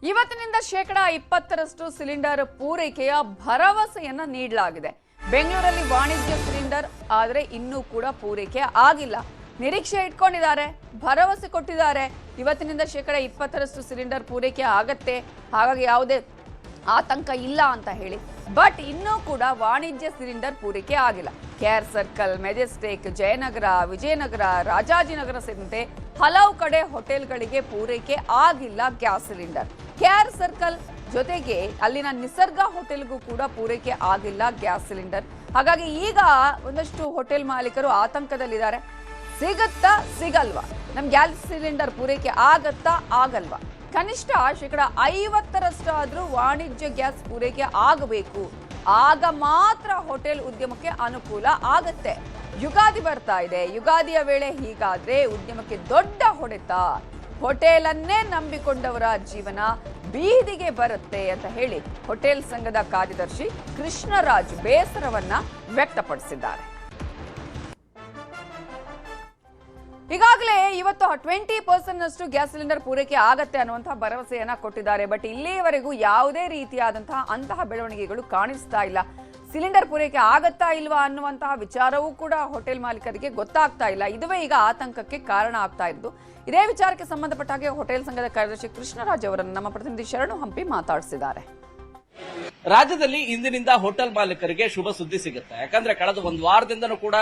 ಇವತ್ತಿನಿಂದ 20% ಸಿಲಿಂಡರ್ ಪೂರೈಕೆಯ ಭರವಸೆಯನ್ನ ನೀಡಲಾಗಿದೆ. ಬೆಂಗಳೂರಲ್ಲಿ ವಾಣಿಜ್ಯ ಸಿಲಿಂಡರ್ ಆದರೆ ಇನ್ನೂ ಕೂಡ ಪೂರೈಕೆ ಆಗಿಲ್ಲ. ನಿರೀಕ್ಷೆ ಇಟ್ಕೊಂಡಿದ್ದಾರೆ, ಭರವಸೆ ಕೊಟ್ಟಿದ್ದಾರೆ. ಇವತ್ತಿನಿಂದ 20% ಸಿಲಿಂಡರ್ ಪೂರೈಕೆ ಆಗತ್ತೆ, ಹಾಗಾಗಿ ಯಾವುದೇ ಆತಂಕ ಇಲ್ಲ ಅಂತ ಹೇಳಿ. ಬಟ್ ಇನ್ನೂ ಕೂಡ ವಾಣಿಜ್ಯ ಸಿಲಿಂಡರ್ ಪೂರೈಕೆ ಆಗಿಲ್ಲ. KR circle, Majestic, Jayanagar, Vijayanagara, Rajajinagar ಸೇರಿದಂತೆ ಹಲವು ಕಡೆ ಹೋಟೆಲ್ಗಳಿಗೆ ಪೂರೈಕೆ ಆಗಿಲ್ಲ ಗ್ಯಾಸ್ ಸಿಲಿಂಡರ್. KR ಸರ್ಕಲ್ ಜೊತೆಗೆ ಅಲ್ಲಿನ ನಿಸರ್ಗ ಹೋಟೆಲ್ಗೂ ಕೂಡ ಪೂರೈಕೆ ಆಗಿಲ್ಲ ಗ್ಯಾಸ್ ಸಿಲಿಂಡರ್. ಹಾಗಾಗಿ ಈಗ ಒಂದಷ್ಟು ಹೋಟೆಲ್ ಮಾಲೀಕರು ಆತಂಕದಲ್ಲಿದ್ದಾರೆ. ಸಿಗತ್ತಾ ಸಿಗಲ್ವಾ, ನಮ್ ಗ್ಯಾಸ್ ಸಿಲಿಂಡರ್ ಪೂರೈಕೆ ಆಗತ್ತಾ ಆಗಲ್ವಾ? ಕನಿಷ್ಠ 50% ವಾಣಿಜ್ಯ ಗ್ಯಾಸ್ ಪೂರೈಕೆ ಆಗಬೇಕು. ಆಗ ಮಾತ್ರ ಹೋಟೆಲ್ ಉದ್ಯಮಕ್ಕೆ ಅನುಕೂಲ ಆಗತ್ತೆ. ಯುಗಾದಿ ಬರ್ತಾ ಇದೆ. ಯುಗಾದಿಯ ವೇಳೆ ಹೀಗಾದ್ರೆ ಉದ್ಯಮಕ್ಕೆ ದೊಡ್ಡ ಹೊಡೆತ. ಹೋಟೆಲನ್ನೇ ನಂಬಿಕೊಂಡವರ ಜೀವನ ಬೀದಿಗೆ ಬರುತ್ತೆ ಅಂತ ಹೇಳಿ ಹೋಟೆಲ್ ಸಂಘದ ಕಾರ್ಯದರ್ಶಿ ಕೃಷ್ಣರಾಜ್ ಬೇಸರವನ್ನ ವ್ಯಕ್ತಪಡಿಸಿದ್ದಾರೆ. ಈಗಾಗಲೇ ಇವತ್ತು 20% ಗ್ಯಾಸ್ ಸಿಲಿಂಡರ್ ಪೂರೈಕೆ ಆಗತ್ತೆ ಅನ್ನುವಂತಹ ಭರವಸೆಯನ್ನ ಕೊಟ್ಟಿದ್ದಾರೆ. ಬಟ್ ಇಲ್ಲಿಯವರೆಗೂ ಯಾವುದೇ ರೀತಿಯಾದಂತಹ ಬೆಳವಣಿಗೆಗಳು ಕಾಣಿಸ್ತಾ ಇಲ್ಲ. ಸಿಲಿಂಡರ್ ಪೂರೈಕೆ ಆಗತ್ತಾ ಇಲ್ವಾ ಅನ್ನುವಂತಹ ವಿಚಾರವೂ ಕೂಡ ಹೋಟೆಲ್ ಮಾಲೀಕರಿಗೆ ಗೊತ್ತಾಗ್ತಾ ಇಲ್ಲ. ಇದುವೇ ಈಗ ಆತಂಕಕ್ಕೆ ಕಾರಣ ಆಗ್ತಾ ಇದ್ದು. ಇದೇ ವಿಚಾರಕ್ಕೆ ಸಂಬಂಧಪಟ್ಟ ಹಾಗೆ ಹೋಟೆಲ್ ಸಂಘದ ಕಾರ್ಯದರ್ಶಿ ಕೃಷ್ಣರಾಜ್ ಅವರನ್ನು ನಮ್ಮ ಪ್ರತಿನಿಧಿ ಶರಣು ಹಂಪಿ ಮಾತಾಡಿಸಿದ್ದಾರೆ. ರಾಜ್ಯದಲ್ಲಿ ಇಂದಿನಿಂದ ಹೋಟೆಲ್ ಮಾಲೀಕರಿಗೆ ಶುಭ ಸುದ್ದಿ ಸಿಗುತ್ತೆ. ಯಾಕಂದ್ರೆ ಕಳೆದ ಒಂದು ವಾರದಿಂದನೂ ಕೂಡ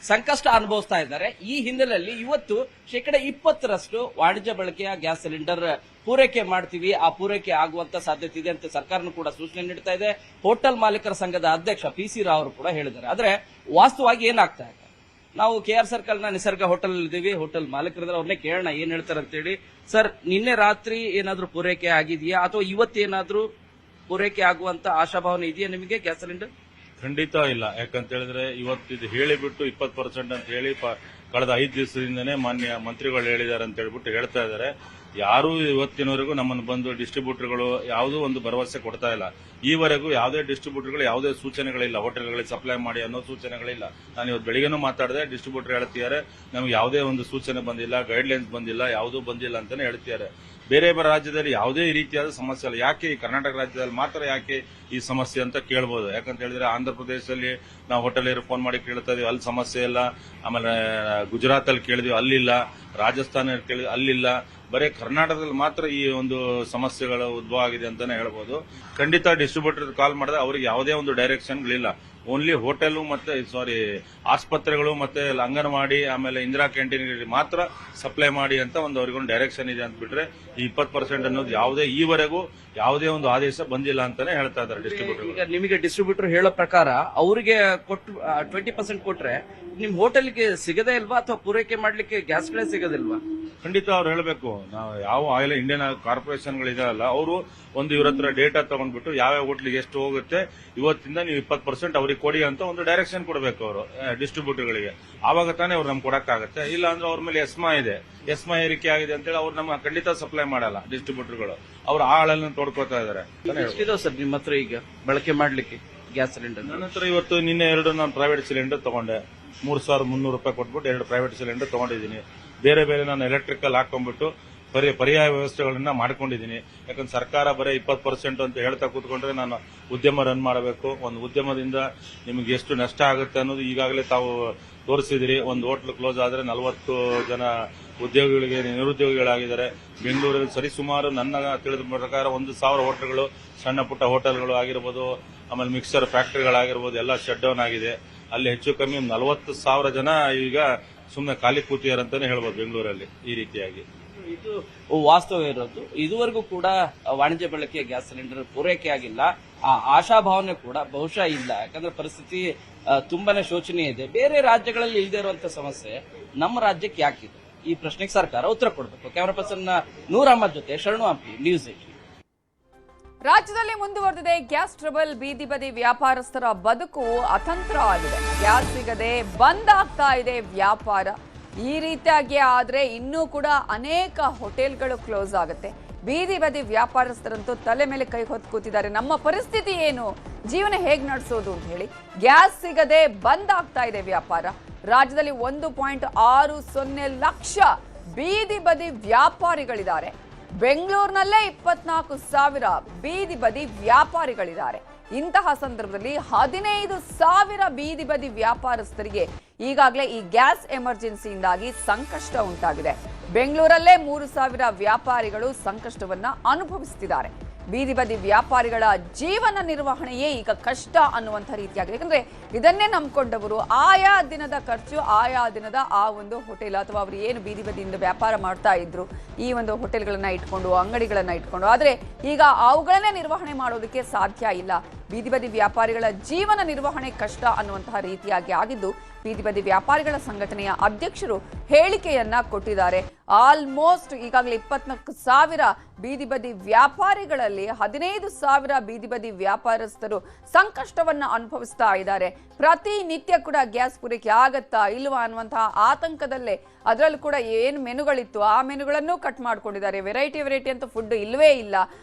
ಸಂಕಷ್ಟ ಅನುಭವಿಸ್ತಾ ಇದ್ದಾರೆ. ಈ ಹಿನ್ನೆಲೆಯಲ್ಲಿ ಇವತ್ತು 20% ವಾಣಿಜ್ಯ ಬಳಕೆಯ ಗ್ಯಾಸ್ ಸಿಲಿಂಡರ್ ಪೂರೈಕೆ ಮಾಡ್ತೀವಿ, ಆ ಪೂರೈಕೆ ಆಗುವಂತ ಸಾಧ್ಯತೆ ಇದೆ ಅಂತ ಸರ್ಕಾರನೂ ಕೂಡ ಸೂಚನೆ ನೀಡ್ತಾ ಇದೆ. ಹೋಟೆಲ್ ಮಾಲೀಕರ ಸಂಘದ ಅಧ್ಯಕ್ಷ PC ರಾವ್ ಅವರು ಕೂಡ ಹೇಳಿದ್ದಾರೆ. ಆದ್ರೆ ವಾಸ್ತವವಾಗಿ ಏನಾಗ್ತಾ ಇದೆ, ನಾವು KR ಸರ್ಕಲ್ ನ ನಿಸರ್ಗ ಹೋಟೆಲ್ ಇದ್ದೀವಿ. ಹೋಟೆಲ್ ಮಾಲೀಕರಿದ್ರೆ ಅವ್ರನ್ನೇ ಕೇಳೋಣ ಏನ್ ಹೇಳ್ತಾರೆ ಅಂತೇಳಿ. ಸರ್, ನಿನ್ನೆ ರಾತ್ರಿ ಏನಾದ್ರೂ ಪೂರೈಕೆ ಆಗಿದೆಯಾ ಅಥವಾ ಇವತ್ತೇನಾದ್ರೂ ಪೂರೈಕೆ ಆಗುವಂತ ಆಶಾಭಾವನೆ ಇದೆಯಾ ನಿಮಗೆ ಗ್ಯಾಸ್ ಸಿಲಿಂಡರ್? ಖಂಡಿತ ಇಲ್ಲ. ಯಾಕಂತ ಹೇಳಿದ್ರೆ ಇವತ್ತಿದು ಹೇಳಿಬಿಟ್ಟು 20% ಅಂತ ಹೇಳಿ ಕಳೆದ 5 ದಿವಸದಿಂದನೇ ಮಾನ್ಯ ಮಂತ್ರಿಗಳು ಹೇಳಿದ್ದಾರೆ ಅಂತ ಹೇಳ್ಬಿಟ್ಟು ಹೇಳ್ತಾ ಇದ್ದಾರೆ. ಯಾರು ಇವತ್ತಿನವರೆಗೂ ನಮ್ಮನ್ನು ಬಂದು ಡಿಸ್ಟ್ರಿಬ್ಯೂಟರ್ಗಳು ಯಾವುದೂ ಒಂದು ಭರವಸೆ ಕೊಡ್ತಾ ಇಲ್ಲ. ಈವರೆಗೂ ಯಾವುದೇ ಡಿಸ್ಟ್ರಿಬ್ಯೂಟರ್ಗಳು ಯಾವುದೇ ಸೂಚನೆಗಳಿಲ್ಲ, ಹೋಟೆಲ್ಗಳಿಗೆ ಸಪ್ಲೈ ಮಾಡಿ ಅನ್ನೋ ಸೂಚನೆಗಳಿಲ್ಲ. ನಾನು ಇವತ್ತು ಬೆಳಿಗ್ಗೆನೂ ಮಾತಾಡಿದೆ, ಡಿಸ್ಟ್ರಿಬ್ಯೂಟರ್ ಹೇಳ್ತಿದ್ದಾರೆ ನಮ್ಗೆ ಯಾವುದೇ ಒಂದು ಸೂಚನೆ ಬಂದಿಲ್ಲ, ಗೈಡ್ಲೈನ್ಸ್ ಬಂದಿಲ್ಲ, ಯಾವುದೂ ಬಂದಿಲ್ಲ ಅಂತಾನೆ ಹೇಳ್ತಿದ್ದಾರೆ. ಬೇರೆ ಬೇರೆ ರಾಜ್ಯದಲ್ಲಿ ಯಾವುದೇ ರೀತಿಯಾದ ಸಮಸ್ಯೆ ಇಲ್ಲ. ಯಾಕೆ ಈ ಕರ್ನಾಟಕ ರಾಜ್ಯದಲ್ಲಿ ಮಾತ್ರ ಯಾಕೆ ಈ ಸಮಸ್ಯೆ ಅಂತ ಕೇಳಬಹುದು. ಯಾಕಂತ ಹೇಳಿದ್ರೆ ಆಂಧ್ರ ಪ್ರದೇಶದಲ್ಲಿ ನಾವು ಹೋಟೆಲ್ ಫೋನ್ ಮಾಡಿ ಕೇಳ್ತಾ ಇದೀವಿ, ಅಲ್ಲಿ ಸಮಸ್ಯೆ ಇಲ್ಲ. ಆಮೇಲೆ ಗುಜರಾತ್ ಅಲ್ಲಿ ಕೇಳಿದ್ವಿ, ಅಲ್ಲಿಲ್ಲ. ರಾಜಸ್ಥಾನ ಕೇಳಿದ್ವಿ, ಅಲ್ಲಿಲ್ಲ. ಬರೀ ಕರ್ನಾಟಕದಲ್ಲಿ ಮಾತ್ರ ಈ ಒಂದು ಸಮಸ್ಯೆಗಳು ಉದ್ಭವ ಆಗಿದೆ ಅಂತಾನೆ ಹೇಳ್ಬೋದು. ಖಂಡಿತ ಡಿಸ್ಟ್ರಿಬ್ಯೂಟರ್ ಕಾಲ್ ಮಾಡಿದ್ರೆ ಅವರಿಗೆ ಯಾವುದೇ ಒಂದು ಡೈರೆಕ್ಷನ್ಗಳಿಲ್ಲ. ಓನ್ಲಿ ಹೋಟೆಲ್ ಮತ್ತೆ ಆಸ್ಪತ್ರೆಗಳು ಮತ್ತೆ ಅಂಗನವಾಡಿ ಆಮೇಲೆ ಇಂದಿರಾ ಕ್ಯಾಂಟೀನ್ ಮಾತ್ರ ಸಪ್ಲೈ ಮಾಡಿ ಅಂತ ಒಂದು ಅವ್ರಿಗೊಂದು ಡೈರೆಕ್ಷನ್ ಇದೆ ಅಂತ ಬಿಟ್ರೆ ಈ 20% ಅನ್ನೋದು ಯಾವುದೇ ಈವರೆಗೂ ಯಾವುದೇ ಒಂದು ಆದೇಶ ಬಂದಿಲ್ಲ ಅಂತಾನೆ ಹೇಳ್ತಾ ಇದ್ದಾರೆ ಡಿಸ್ಟ್ರಿಬ್ಯೂಟರ್. ಈಗ ನಿಮಗೆ ಡಿಸ್ಟ್ರಿಬ್ಯೂಟರ್ ಹೇಳೋ ಪ್ರಕಾರ ಅವರಿಗೆ 20% ಕೊಟ್ರೆ ನಿಮ್ ಹೋಟೆಲ್ಗೆ ಸಿಗದೇ ಇಲ್ವಾ ಅಥವಾ ಪೂರೈಕೆ ಮಾಡ್ಲಿಕ್ಕೆ ಗ್ಯಾಸ್ಗಳೇ ಸಿಗೋದಿಲ್ವಾ? ಖಂಡಿತ ಅವ್ರು ಹೇಳಬೇಕು. ನಾವು ಯಾವ ಆಯಿಲ್ ಇಂಡಿಯನ್ ಕಾರ್ಪೊರೇಷನ್ಗಳಿದಾರಲ್ಲ, ಅವರು ಒಂದು ಇವ್ರ ಹತ್ರ ಡೇಟಾ ತಗೊಂಡ್ಬಿಟ್ಟು ಯಾವ ಹೋಟ್ಲಿಗೆ ಎಷ್ಟು ಹೋಗುತ್ತೆ ಇವತ್ತಿಂದ ನೀವು 20% ಅವ್ರಿಗೆ ಕೊಡಿ ಅಂತ ಒಂದು ಡೈರೆಕ್ಷನ್ ಕೊಡಬೇಕು ಅವರು ಡಿಸ್ಟ್ರಿಬ್ಯೂಟರ್ಗಳಿಗೆ. ಆವಾಗ ತಾನೇ ಅವ್ರು ನಮ್ಗೆ ಕೊಡಕ್ಕಾಗತ್ತೆ. ಇಲ್ಲ ಅಂದ್ರೆ ಅವ್ರ ಮೇಲೆ ಎಸ್ಮಾ ಇದೆ, ಎಸ್ಮಾ ಏರಿಕೆ ಆಗಿದೆ ಅಂತೇಳಿ ಅವ್ರು ನಮ್ಮ ಖಂಡಿತ ಸಪ್ಲೈ ಮಾಡಲ್ಲ ಡಿಸ್ಟ್ರಿಬ್ಯೂಟರ್ಗಳು. ಅವ್ರು ಆ ಹಾಳನ್ನು ತೋಡ್ಕೋತಾ ಇದಾರೆ. ಸರ್ ನಿಮ್ಮ ಹತ್ರ ಈಗ ಬಳಕೆ ಮಾಡ್ಲಿಕ್ಕೆ ಗ್ಯಾಸ್ ಸಿಲಿಂಡರ್? ನನ್ನ ಹತ್ರ ಇವತ್ತು ನಿನ್ನೆ 2 ನಾನು ಪ್ರೈವೇಟ್ ಸಿಲಿಂಡರ್ ತಗೊಂಡೆ. 3,300 ರೂಪಾಯಿ ಕೊಟ್ಬಿಟ್ಟು 2 ಪ್ರೈವೇಟ್ ಸಿಲಿಂಡರ್ ತಗೊಂಡಿದ್ದೀನಿ. ಬೇರೆ ಬೇರೆ ನಾನು ಎಲೆಕ್ಟ್ರಿಕಲ್ ಹಾಕೊಂಡ್ಬಿಟ್ಟು ಪರ್ಯಾಯ ವ್ಯವಸ್ಥೆಗಳನ್ನ ಮಾಡ್ಕೊಂಡಿದ್ದೀನಿ. ಯಾಕಂದ್ರೆ ಸರ್ಕಾರ ಬರೀ 20% ಅಂತ ಹೇಳ್ತಾ ಕೂತ್ಕೊಂಡ್ರೆ ನಾನು ಉದ್ಯಮ ರನ್ ಮಾಡಬೇಕು. ಒಂದು ಉದ್ಯಮದಿಂದ ನಿಮಗೆ ಎಷ್ಟು ನಷ್ಟ ಆಗುತ್ತೆ ಅನ್ನೋದು ಈಗಾಗಲೇ ತಾವು ತೋರಿಸಿದಿರಿ. ಒಂದು ಹೋಟ್ಲ್ ಕ್ಲೋಸ್ ಆದ್ರೆ 40 ಜನ ಉದ್ಯೋಗಿಗಳಿಗೆ ನಿರುದ್ಯೋಗಿಗಳಾಗಿದ್ದಾರೆ. ಬೆಂಗಳೂರಲ್ಲಿ ಸರಿಸುಮಾರು ನನ್ನ ತಿಳಿದ ಪ್ರಕಾರ 1,000 ಹೋಟೆಲ್ಗಳು, ಸಣ್ಣ ಪುಟ್ಟ ಹೋಟೆಲ್ಗಳು ಆಗಿರ್ಬೋದು, ಆಮೇಲೆ ಮಿಕ್ಸರ್ ಫ್ಯಾಕ್ಟರಿಗಳಾಗಿರ್ಬೋದು ಎಲ್ಲ ಶಟ್ ಡೌನ್ ಆಗಿದೆ. ಅಲ್ಲಿ ಹೆಚ್ಚು ಕಮ್ಮಿ 40,000 ಜನ ಈಗ ಸುಮ್ಮನೆ ಖಾಲಿ ಕೂತಿದ್ದಾರೆ ಅಂತಾನೆ ಹೇಳ್ಬೋದು ಬೆಂಗಳೂರಲ್ಲಿ. ಈ ರೀತಿಯಾಗಿ ಇದು ವಾಸ್ತವ ಇರೋದು. ಇದುವರೆಗೂ ಕೂಡ ವಾಣಿಜ್ಯ ಬಳಕೆಯ ಗ್ಯಾಸ್ ಸಿಲಿಂಡರ್ ಪೂರೈಕೆ ಆಗಿಲ್ಲ. ಆ ಆಶಾಭಾವನೆ ಕೂಡ ಬಹುಶಃ ಇಲ್ಲ. ಯಾಕಂದ್ರೆ ಪರಿಸ್ಥಿತಿ ತುಂಬಾನೇ ಶೋಚನೀಯ ಇದೆ. ಬೇರೆ ರಾಜ್ಯಗಳಲ್ಲಿ ಇಲ್ಲದೆ ಇರುವಂತಹ ಸಮಸ್ಯೆ ನಮ್ಮ ರಾಜ್ಯಕ್ಕೆ ಯಾಕಿದೆ? ಈ ಪ್ರಶ್ನೆಗೆ ಸರ್ಕಾರ ಉತ್ತರ ಕೊಡಬೇಕು. ಕ್ಯಾಮರಾ ಪರ್ಸನ್ ನೂರ್ ಅಹಮದ್ ಜೊತೆ ಶರಣು ಹಂಪಿ, ನ್ಯೂಸ್ 18. ರಾಜ್ಯದಲ್ಲಿ ಮುಂದುವರೆದಿದೆ ಗ್ಯಾಸ್ ಟ್ರಬಲ್. ಬೀದಿ ಬದಿ ವ್ಯಾಪಾರಸ್ಥರ ಬದುಕು ಅತಂತ್ರ ಆಗಿದೆ. ಗ್ಯಾಸ್ ಸಿಗದೆ ಬಂದ್ ಆಗ್ತಾ ಇದೆ ವ್ಯಾಪಾರ. ಈ ರೀತಿಯಾಗಿ ಆದ್ರೆ ಇನ್ನೂ ಕೂಡ ಅನೇಕ ಹೋಟೆಲ್ಗಳು ಕ್ಲೋಸ್ ಆಗುತ್ತೆ. ಬೀದಿ ಬದಿ ವ್ಯಾಪಾರಸ್ಥರಂತೂ ತಲೆ ಮೇಲೆ ಕೈ ಹೊತ್ತು ಕೂತಿದ್ದಾರೆ. ನಮ್ಮ ಪರಿಸ್ಥಿತಿ ಏನು, ಜೀವನ ಹೇಗ್ ನಡೆಸೋದು ಅಂತ ಹೇಳಿ. ಗ್ಯಾಸ್ ಸಿಗದೆ ಬಂದ್ ಆಗ್ತಾ ಇದೆ ವ್ಯಾಪಾರ. ರಾಜ್ಯದಲ್ಲಿ 1.60 ಲಕ್ಷ ಬೀದಿ ಬದಿ ವ್ಯಾಪಾರಿಗಳಿದ್ದಾರೆ. ಬೆಂಗಳೂರಿನಲ್ಲೇ 24,000 ಬೀದಿ ಬದಿ ವ್ಯಾಪಾರಿಗಳಿದ್ದಾರೆ. ಇಂತಹ ಸಂದರ್ಭದಲ್ಲಿ 15,000 ಬೀದಿ ಬದಿ ವ್ಯಾಪಾರಸ್ಥರಿಗೆ ಈಗಾಗಲೇ ಈ ಗ್ಯಾಸ್ ಎಮರ್ಜೆನ್ಸಿಯಿಂದಾಗಿ ಸಂಕಷ್ಟ ಉಂಟಾಗಿದೆ. ಬೆಂಗಳೂರಲ್ಲೇ 3,000 ವ್ಯಾಪಾರಿಗಳು ಸಂಕಷ್ಟವನ್ನ ಅನುಭವಿಸುತ್ತಿದ್ದಾರೆ. ಬೀದಿ ಬದಿ ವ್ಯಾಪಾರಿಗಳ ಜೀವನ ನಿರ್ವಹಣೆಯೇ ಈಗ ಕಷ್ಟ ಅನ್ನುವಂಥ ರೀತಿಯಾಗಿದೆ. ಯಾಕಂದ್ರೆ ಇದನ್ನೇ ನಂಬ್ಕೊಂಡವರು ಆಯಾ ದಿನದ ಖರ್ಚು, ಆಯಾ ದಿನದ ಆ ಒಂದು ಹೋಟೆಲ್ ಅಥವಾ ಅವರು ಏನು ಬೀದಿ ಬದಿಯಿಂದ ವ್ಯಾಪಾರ ಮಾಡ್ತಾ ಇದ್ರು, ಈ ಒಂದು ಹೋಟೆಲ್ಗಳನ್ನ ಇಟ್ಕೊಂಡು, ಅಂಗಡಿಗಳನ್ನ ಇಟ್ಕೊಂಡು, ಆದ್ರೆ ಈಗ ಅವುಗಳನ್ನೇ ನಿರ್ವಹಣೆ ಮಾಡೋದಕ್ಕೆ ಸಾಧ್ಯ ಇಲ್ಲ. ಬೀದಿ ಬದಿ ವ್ಯಾಪಾರಿಗಳ ಜೀವನ ನಿರ್ವಹಣೆ ಕಷ್ಟ ಅನ್ನುವಂತಹ ರೀತಿಯಾಗಿ ಆಗಿದ್ದು, ಬೀದಿ ಬದಿ ವ್ಯಾಪಾರಿಗಳ ಸಂಘಟನೆಯ ಅಧ್ಯಕ್ಷರು ಹೇಳಿಕೆಯನ್ನ ಕೊಟ್ಟಿದ್ದಾರೆ. ಆಲ್ಮೋಸ್ಟ್ ಈಗಾಗಲೇ 24,000 ಬೀದಿ ಬದಿ ವ್ಯಾಪಾರಿಗಳಲ್ಲಿ 15,000 ಬೀದಿ ಬದಿ ವ್ಯಾಪಾರಸ್ಥರು ಸಂಕಷ್ಟವನ್ನ ಅನುಭವಿಸ್ತಾ ಇದ್ದಾರೆ. ಪ್ರತಿನಿತ್ಯ ಕೂಡ ಗ್ಯಾಸ್ ಪೂರೈಕೆ ಆಗತ್ತಾ ಇಲ್ವಾ ಅನ್ನುವಂತಹ ಆತಂಕದಲ್ಲೇ, ಅದರಲ್ಲೂ ಕೂಡ ಏನು ಮೆನುಗಳಿತ್ತು ಆ ಮೆನುಗಳನ್ನು ಕಟ್ ಮಾಡ್ಕೊಂಡಿದ್ದಾರೆ. ವೆರೈಟಿ ಅಂತ ಫುಡ್ ಇಲ್ವೇ ಇಲ್ಲ.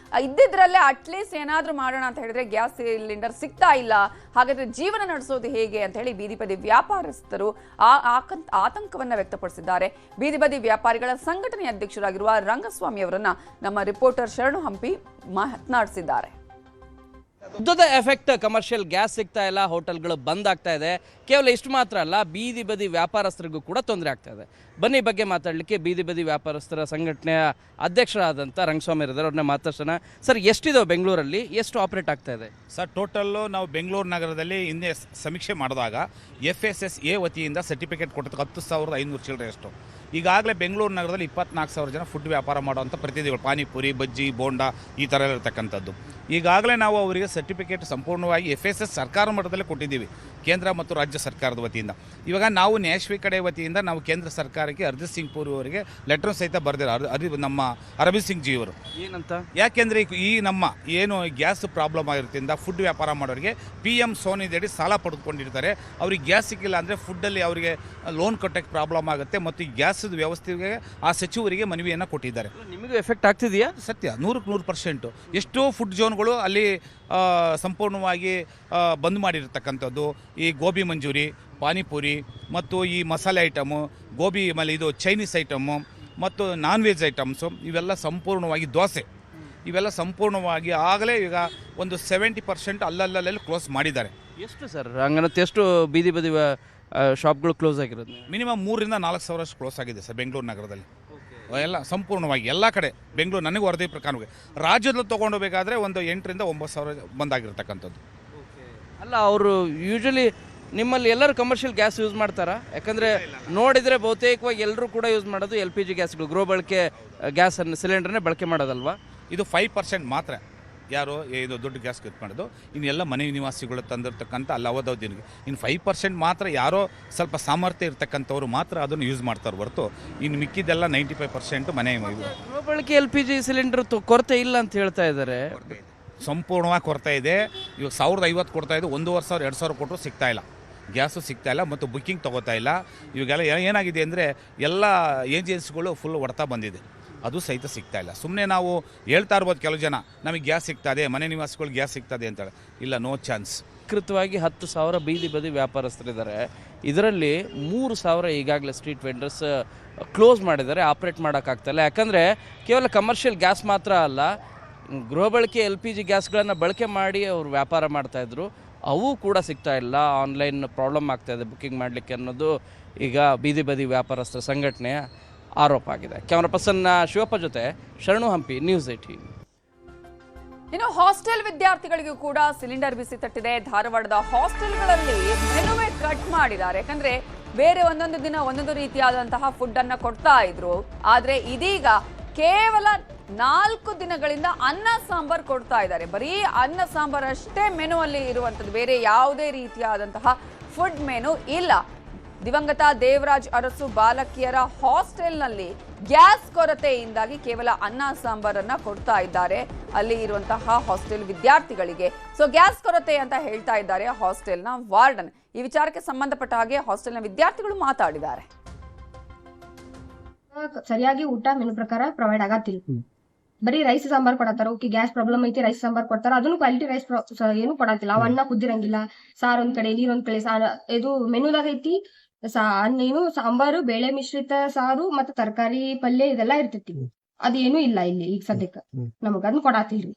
ಇದ್ದಿದ್ರಲ್ಲೇ ಅಟ್ಲೀಸ್ಟ್ ಏನಾದ್ರೂ ಮಾಡೋಣ ಅಂತ ಹೇಳಿದ್ರೆ ಗ್ಯಾಸ್ ಸಿಲಿಂಡರ್ ಸಿಗ್ತಾ ಇಲ್ಲ. ಹಾಗಾದ್ರೆ ಜೀವನ ನಡೆಸೋದು ಹೇಗೆ ಅಂತ ಹೇಳಿ ಬೀದಿ ಬದಿ ವ್ಯಾಪಾರಸ್ಥರು ಆತಂಕವನ್ನ ವ್ಯಕ್ತಪಡಿಸಿದ್ದಾರೆ. ಬೀದಿ ಬದಿ ವ್ಯಾಪಾರಿಗಳ ಸಂಘಟನೆ ಅಧ್ಯಕ್ಷರಾಗಿರುವ ರಂಗಸ್ವಾಮಿ ಅವರನ್ನ ನಮ್ಮ ರಿಪೋರ್ಟರ್ ಶರಣು ಹಂಪಿ ಮಾತನಾಡಿಸಿದ್ದಾರೆ. ಯುದ್ಧದ ಎಫೆಕ್ಟ್ ಕಮರ್ಷಿಯಲ್ ಗ್ಯಾಸ್ ಸಿಗ್ತಾ ಇಲ್ಲ, ಹೋಟೆಲ್ಗಳು ಬಂದ್ ಆಗ್ತಾ ಇದೆ. ಕೇವಲ ಇಷ್ಟು ಮಾತ್ರ ಅಲ್ಲ, ಬೀದಿ ಬದಿ ವ್ಯಾಪಾರಸ್ಥರಿಗೂ ಕೂಡ ತೊಂದರೆ ಆಗ್ತಾ ಇದೆ. ಬನ್ನಿ ಬಗ್ಗೆ ಮಾತಾಡಲಿಕ್ಕೆ ಬೀದಿ ಬದಿ ವ್ಯಾಪಾರಸ್ಥರ ಸಂಘಟನೆಯ ಅಧ್ಯಕ್ಷರಾದಂಥ ರಂಗಸ್ವಾಮಿ ಇದ್ದಾರೆ, ಅವ್ರನ್ನ ಮಾತಾಡ್ಸೋಣ. ಸರ್, ಎಷ್ಟಿದಾವೆ ಬೆಂಗಳೂರಲ್ಲಿ, ಎಷ್ಟು ಆಪರೇಟ್ ಆಗ್ತಾ ಇದೆ? ಸರ್, ಟೋಟಲ್ಲು ನಾವು ಬೆಂಗಳೂರು ನಗರದಲ್ಲಿ ಹಿಂದೆ ಸಮೀಕ್ಷೆ ಮಾಡಿದಾಗ FSSA ವತಿಯಿಂದ ಸರ್ಟಿಫಿಕೇಟ್ ಕೊಟ್ಟದ್ದು 10,500 ಚಿಲ್ಲರೆಯಷ್ಟು. ಈಗಾಗಲೇ ಬೆಂಗಳೂರು ನಗರದಲ್ಲಿ 24,000 ಜನ ಫುಡ್ ವ್ಯಾಪಾರ ಮಾಡುವಂಥ ಪ್ರತಿನಿಧಿಗಳು, ಪಾನಿಪುರಿ, ಬಜ್ಜಿ, ಬೋಂಡಾ ಈ ಥರ ಇರತಕ್ಕಂಥದ್ದು. ಈಗಾಗಲೇ ನಾವು ಅವರಿಗೆ ಸರ್ಟಿಫಿಕೇಟ್ ಸಂಪೂರ್ಣವಾಗಿ FSS ಸರ್ಕಾರ ಮಟ್ಟದಲ್ಲೇ ಕೊಟ್ಟಿದ್ದೀವಿ, ಕೇಂದ್ರ ಮತ್ತು ರಾಜ್ಯ ಸರ್ಕಾರದ ವತಿಯಿಂದ. ಇವಾಗ ನಾವು ನ್ಯಾಶ್ವಿ ಕಡೆ ವತಿಯಿಂದ ನಾವು ಕೇಂದ್ರ ಸರ್ಕಾರಕ್ಕೆ ಹರ್ದೀಪ್ ಸಿಂಗ್ ಪುರಿ ಅವರಿಗೆ ಲೆಟರ್ ಸಹಿತ ಬರೆದಿರೋ ನಮ್ಮ ಅರವಿಂದ್ ಸಿಂಗ್ ಜಿ ಅವರು. ಏನಂತ? ಯಾಕೆಂದರೆ ಈ ನಮ್ಮ ಏನು ಗ್ಯಾಸ್ ಪ್ರಾಬ್ಲಮ್ ಆಗಿರೋದ್ರಿಂದ ಫುಡ್ ವ್ಯಾಪಾರ ಮಾಡೋರಿಗೆ PM ಸೋನಿದಡಿ ಸಾಲ ಪಡೆದುಕೊಂಡಿರ್ತಾರೆ. ಅವ್ರಿಗೆ ಗ್ಯಾಸ್ ಸಿಕ್ಕಿಲ್ಲ ಅಂದರೆ ಫುಡ್ಡಲ್ಲಿ ಅವರಿಗೆ ಲೋನ್ ಕಟ್ಟೋಕ್ಕೆ ಪ್ರಾಬ್ಲಮ್ ಆಗುತ್ತೆ. ಮತ್ತು ಈ ಗ್ಯಾಸ್ ವ್ಯವಸ್ಥೆಗೆ ಆ ಸಚಿವರಿಗೆ ಮನವಿಯನ್ನು ಕೊಟ್ಟಿದ್ದಾರೆ. ನಿಮಗೂ ಎಫೆಕ್ಟ್ ಆಗ್ತಿದೆಯಾ? ಸತ್ಯ, 100% ಎಷ್ಟೋ ಫುಡ್ ಝೋನ್ಗಳು ಅಲ್ಲಿ ಸಂಪೂರ್ಣವಾಗಿ ಬಂದ್ ಮಾಡಿರ್ತಕ್ಕಂಥದ್ದು. ಈ ಗೋಬಿ ಮಂಚೂರಿ, ಪಾನಿಪುರಿ ಮತ್ತು ಈ ಮಸಾಲೆ ಐಟಮು, ಗೋಬಿ ಆಮೇಲೆ ಇದು ಚೈನೀಸ್ ಐಟಮು ಮತ್ತು ನಾನ್ ವೆಜ್ ಐಟಮ್ಸು ಇವೆಲ್ಲ ಸಂಪೂರ್ಣವಾಗಿ, ದೋಸೆ ಇವೆಲ್ಲ ಸಂಪೂರ್ಣವಾಗಿ ಆಗಲೇ ಈಗ ಒಂದು 70% ಅಲ್ಲಲ್ಲಿ ಕ್ಲೋಸ್ ಮಾಡಿದ್ದಾರೆ. ಎಷ್ಟು ಸರ್ ಹಂಗನತ್ತೆ? ಎಷ್ಟು ಬೀದಿ ಬದಿ ಶಾಪ್ಗಳು ಕ್ಲೋಸ್ ಆಗಿರೋದು? ಮಿನಿಮಮ್ 3,000 to 4,000 ಕ್ಲೋಸ್ ಆಗಿದೆ ಸರ್ ಬೆಂಗಳೂರು ನಗರದಲ್ಲಿ. ಎಲ್ಲ ಸಂಪೂರ್ಣವಾಗಿ ಎಲ್ಲ ಕಡೆ ಬೆಂಗಳೂರು ನನಗೆ ವರದಿ ಪ್ರಕಾರವಾಗಿ ರಾಜ್ಯದಲ್ಲಿ ತೊಗೊಂಡೋಗ್ಬೇಕಾದ್ರೆ ಒಂದು 8,000 to 9,000 ಬಂದಾಗಿರ್ತಕ್ಕಂಥದ್ದು. ಅಲ್ಲ, ಅವರು ಯೂಶಲಿ ನಿಮ್ಮಲ್ಲಿ ಎಲ್ಲರೂ ಕಮರ್ಷಿಯಲ್ ಗ್ಯಾಸ್ ಯೂಸ್ ಮಾಡ್ತಾರಾ? ಯಾಕಂದರೆ ನೋಡಿದರೆ ಬಹುತೇಕವಾಗಿ ಎಲ್ಲರೂ ಕೂಡ ಯೂಸ್ ಮಾಡೋದು LPG ಗ್ಯಾಸ್ಗಳು, ಗೃಹ ಬಳಕೆ ಗ್ಯಾಸನ್ನು ಸಿಲಿಂಡರ್ನೇ ಬಳಕೆ ಮಾಡೋದಲ್ವಾ? ಇದು 5% ಮಾತ್ರ ಯಾರು ಇದು ದೊಡ್ಡ ಗ್ಯಾಸ್ ಯೂಸ್ ಮಾಡೋದು. ಇನ್ನೆಲ್ಲ ಮನೆ ನಿವಾಸಿಗಳು ತಂದಿರ್ತಕ್ಕಂಥ ಅಲ್ಲ ಅವಧಿ. ಇನ್ನು 5% ಮಾತ್ರ ಯಾರೋ ಸ್ವಲ್ಪ ಸಾಮರ್ಥ್ಯ ಇರ್ತಕ್ಕಂಥವ್ರು ಮಾತ್ರ ಅದನ್ನು ಯೂಸ್ ಮಾಡ್ತಾರೆ ಹೊರತು ಇನ್ನು ಮಿಕ್ಕಿದ್ದೆಲ್ಲ 95% ಮನೆ ಗೃಹ ಬಳಕೆ LPG ಸಿಲಿಂಡರ್ ಕೊರತೆ ಇಲ್ಲ ಅಂತ ಹೇಳ್ತಾ ಇದ್ದಾರೆ. ಸಂಪೂರ್ಣವಾಗಿ ಕೊರತೆ ಇದೆ. ಇವಾಗ 1,050 ಕೊಡ್ತಾ ಇದ್ದು 1,500 2,000 ಕೊಟ್ಟರು ಸಿಗ್ತಾ ಇಲ್ಲ, ಗ್ಯಾಸು ಸಿಗ್ತಾ ಇಲ್ಲ ಮತ್ತು ಬುಕ್ಕಿಂಗ್ ತೊಗೋತಾ ಇಲ್ಲ. ಇವಾಗೆಲ್ಲ ಏನಾಗಿದೆ ಅಂದರೆ ಎಲ್ಲ ಏಜೆನ್ಸಿಗಳು ಫುಲ್ ಹೊಡ್ತಾ ಬಂದಿದೆ, ಅದು ಸಹಿತ ಸಿಗ್ತಾ ಇಲ್ಲ. ಸುಮ್ಮನೆ ನಾವು ಹೇಳ್ತಾ ಇರ್ಬೋದು ಕೆಲವು ಜನ ನಮಗೆ ಗ್ಯಾಸ್ ಸಿಗ್ತದೆ, ಮನೆ ನಿವಾಸಿಗಳು ಗ್ಯಾಸ್ ಸಿಗ್ತದೆ ಅಂತೇಳಿ. ಇಲ್ಲ, ನೋ ಚಾನ್ಸ್. ಕೃತವಾಗಿ 10,000 ಬೀದಿ ಬದಿ ವ್ಯಾಪಾರಸ್ಥರಿದ್ದಾರೆ. ಇದರಲ್ಲಿ 3,000 ಈಗಾಗಲೇ ಸ್ಟ್ರೀಟ್ ವೆಂಡರ್ಸ್ ಕ್ಲೋಸ್ ಮಾಡಿದ್ದಾರೆ, ಆಪ್ರೇಟ್ ಮಾಡೋಕ್ಕಾಗ್ತಾಯಿಲ್ಲ. ಯಾಕಂದರೆ ಕೇವಲ ಕಮರ್ಷಿಯಲ್ ಗ್ಯಾಸ್ ಮಾತ್ರ ಅಲ್ಲ, ಗೃಹ ಬಳಕೆ LPG ಗ್ಯಾಸ್ಗಳನ್ನು ಬಳಕೆ ಮಾಡಿ ಅವರು ವ್ಯಾಪಾರ ಮಾಡ್ತಾಯಿದ್ರು, ಅವು ಕೂಡ ಸಿಗ್ತಾ ಇಲ್ಲ. ಆನ್ಲೈನ್ ಪ್ರಾಬ್ಲಮ್ ಆಗ್ತಾಯಿದೆ ಬುಕ್ಕಿಂಗ್ ಮಾಡಲಿಕ್ಕೆ ಅನ್ನೋದು ಈಗ ಬೀದಿ ಬದಿ ವ್ಯಾಪಾರಸ್ಥರ ಸಂಘಟನೆಯ ಆರೋಪ ಆಗಿದೆ. ಕ್ಯಾಮರಾ ಪರ್ಸನ್ ಶಿವಪ್ಪ ಜೊತೆ ಶರಣು ಹಂಪಿ, ನ್ಯೂಸ್ 18. ಇನ್ನು ಹಾಸ್ಟೆಲ್ ವಿದ್ಯಾರ್ಥಿಗಳಿಗೂ ಕೂಡ ಸಿಲಿಂಡರ್ ಬಿಸಿ ತಟ್ಟಿದೆ. ಧಾರವಾಡದ ಹಾಸ್ಟೆಲ್ಗಳಲ್ಲಿ ಮೆನುವೇ ಕಟ್ ಮಾಡಿದ್ದಾರೆ. ಯಾಕಂದ್ರೆ ಬೇರೆ ಒಂದೊಂದು ದಿನ ಒಂದೊಂದು ರೀತಿಯಾದಂತಹ ಫುಡ್ ಅನ್ನ ಕೊಡ್ತಾ ಇದ್ರು, ಆದ್ರೆ ಇದೀಗ ಕೇವಲ 4 ದಿನಗಳಿಂದ ಅನ್ನ ಸಾಂಬಾರ್ ಕೊಡ್ತಾ ಇದ್ದಾರೆ. ಬರೀ ಅನ್ನ ಸಾಂಬಾರ್ ಅಷ್ಟೇ ಮೆನು ಅಲ್ಲಿ ಇರುವಂತದ್ದು, ಬೇರೆ ಯಾವುದೇ ರೀತಿಯಾದಂತಹ ಫುಡ್ ಮೆನು ಇಲ್ಲ. ದಿವಂಗತ ದೇವರಾಜ್ ಅರಸು ಬಾಲಕಿಯರ ಹಾಸ್ಟೆಲ್ನಲ್ಲಿ ಗ್ಯಾಸ್ ಕೊರತೆಯಿಂದಾಗಿ ಕೇವಲ ಅನ್ನ ಸಾಂಬಾರನ್ನ ಕೊಡ್ತಾ ಇದ್ದಾರೆ ಅಲ್ಲಿ ಇರುವಂತಹ ಹಾಸ್ಟೆಲ್ ವಿದ್ಯಾರ್ಥಿಗಳಿಗೆ. ಸೊ ಗ್ಯಾಸ್ ಕೊರತೆ ಅಂತ ಹೇಳ್ತಾ ಇದ್ದಾರೆ ಹಾಸ್ಟೆಲ್ನ ವಾರ್ಡನ್. ಈ ವಿಚಾರಕ್ಕೆ ಸಂಬಂಧಪಟ್ಟ ಹಾಗೆ ಹಾಸ್ಟೆಲ್ನ ವಿದ್ಯಾರ್ಥಿಗಳು ಮಾತಾಡಿದ್ದಾರೆ. ಸರಿಯಾಗಿ ಊಟ ಮೆನು ಪ್ರಕಾರ ಪ್ರೊವೈಡ್ ಆಗತ್ತಿಲ್ಲ. ಬರೀ ರೈಸ್ ಸಾಂಬಾರ್ ಕೊಡತ್ತಾರ. ಓಕೆ, ಗ್ಯಾಸ್ ಪ್ರಾಬ್ಲಮ್ ಐತಿ, ರೈಸ್ ಸಾಂಬಾರ್ ಕೊಡ್ತಾರ, ಅದನ್ನು ಕ್ವಾಲಿಟಿ ರೈಸ್ ಏನು ಕೊಡತ್ತಿಲ್ಲ. ಅವ್ ಅನ್ನ ಕುದ್ದಿರಂಗಿಲ್ಲ, ಸಾರ್ ಒಂದ್ ಕಡೆ, ನೀರ್ ಒಂದ್ ಕಡೆ. ಇದು ಮೆನುದಾಗ ಐತಿ ಅನ್ನ ಏನು ಸಾಂಬಾರು, ಬೇಳೆ ಮಿಶ್ರಿತ ಸಾರು, ಮತ್ತೆ ತರಕಾರಿ ಪಲ್ಯ ಇದೆಲ್ಲ ಇರ್ತೈತಿ. ಅದೇನು ಇಲ್ಲ ಇಲ್ಲಿ ಈಗ ಸದ್ಯಕ್ಕೆ ನಮಗ ಅದನ್ನ ಕೊಡಾತಿಲ್ರಿ.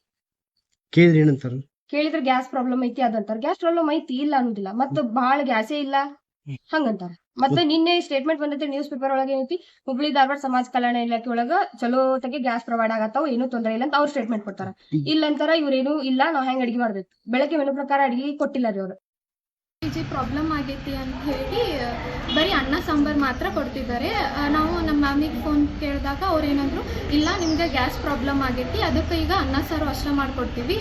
ಕೇಳಿದ್ರಿ ಏನಂತಾರ? ಕೇಳಿದ್ರೆ ಗ್ಯಾಸ್ ಪ್ರಾಬ್ಲಮ್ ಐತಿ ಅದಂತಾರ. ಗ್ಯಾಸ್ ಪ್ರಾಬ್ಲಮ್ ಐತಿ ಇಲ್ಲ ಅನ್ನೋದಿಲ್ಲ, ಮತ್ತೆ ಬಹಳ ಗ್ಯಾಸೇ ಇಲ್ಲ ಹಂಗಂತಾರ. ಮತ್ತೆ ನಿನ್ನೆ ಸ್ಟೇಟ್ಮೆಂಟ್ ಬಂದೈತಿ ನ್ಯೂಸ್ ಪೇಪರ್ ಒಳಗೆ ಏನೈತಿ, ಹುಬ್ಳಿ ಧಾರವಾಡ ಸಮಾಜ ಕಲ್ಯಾಣ ಇಲಾಖೆ ಒಳಗ ಚಲೋತೆಗೆ ಗ್ಯಾಸ್ ಪ್ರೊವೈಡ್ ಆಗತ್ತಾವ, ಏನೂ ತೊಂದರೆ ಇಲ್ಲ ಅಂತ ಅವ್ರು ಸ್ಟೇಟ್ಮೆಂಟ್ ಕೊಡ್ತಾರ. ಇಲ್ಲ ಅಂತಾರ ಇವ್ರೇನು ಇಲ್ಲ, ನಾವ್ ಹೆಂಗ್ ಅಡಿಗೆ ಮಾಡ್ಬೇಕು, ಬೆಳಗ್ಗೆ ಮೆನು ಪ್ರಕಾರ ಅಡಿಗೆ ಕೊಟ್ಟಿಲ್ಲ ರೀ ಅವ್ರು. ಪ್ರಾಬ್ಲಮ್ ಆಗೈತಿ ಅಂತ ಹೇಳಿ ಬರೀ ಅನ್ನ ಸಾಂಬಾರ್ ಮಾತ್ರ ಕೊಡ್ತಿದ್ದಾರೆ. ನಾವು ನಮ್ಮ ಮ್ಯಾಮಿಗೆ ಫೋನ್ ಕೇಳಿದಾಗ ಅವ್ರು ಏನಂದ್ರು, ಇಲ್ಲ ನಿಮ್ಗೆ ಗ್ಯಾಸ್ ಪ್ರಾಬ್ಲಮ್ ಆಗೈತಿ, ಅದಕ್ಕೆ ಈಗ ಅನ್ನ ಸಾರು ಅಷ್ಟೇ ಮಾಡ್ಕೊಡ್ತೀವಿ,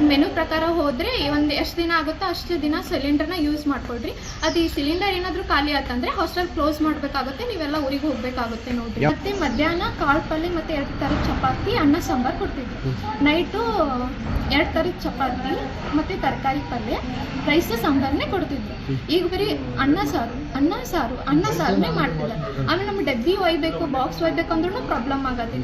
ಮೆನು ಪ್ರಕಾರ ಹೋದ್ರೆ ಒಂದು ಎಷ್ಟು ದಿನ ಆಗುತ್ತೋ ಅಷ್ಟು ದಿನ ಸಿಲಿಂಡರ್ನ ಯೂಸ್ ಮಾಡ್ಕೊಳ್ರಿ. ಅದು ಈ ಸಿಲಿಂಡರ್ ಏನಾದರೂ ಖಾಲಿ ಆತಂದ್ರೆ ಹಾಸ್ಟೆಲ್ ಕ್ಲೋಸ್ ಮಾಡಬೇಕಾಗುತ್ತೆ, ನೀವೆಲ್ಲ ಊರಿಗೆ ಹೋಗ್ಬೇಕಾಗುತ್ತೆ ನೋಡ್ರಿ. ಮತ್ತೆ ಮಧ್ಯಾಹ್ನ ಕಾಳು ಪಲ್ಯ ಮತ್ತೆ 2 ಥರದ ಚಪಾತಿ ಅನ್ನ ಸಾಂಬಾರ್ ಕೊಡ್ತಿದ್ವಿ. ನೈಟು 2 ಥರದ ಚಪಾತಿ ಮತ್ತೆ ತರಕಾರಿ ಪಲ್ಯ ರೈಸ್ ಸಾಂಬಾರ್ನೇ ಕೊಡ್ತಿದ್ವಿ. ಈಗ ಬರೀ ಅನ್ನ ಸಾರುನೇ ಮಾಡ್ತಿಲ್ಲ. ಆಮೇಲೆ ನಮ್ಗೆ ಡಬ್ಬಿ ಒಯ್ಬೇಕು, ಬಾಕ್ಸ್ ಒಯ್ಬೇಕು ಅಂದ್ರೂ ಪ್ರಾಬ್ಲಮ್ ಆಗತ್ತೆ.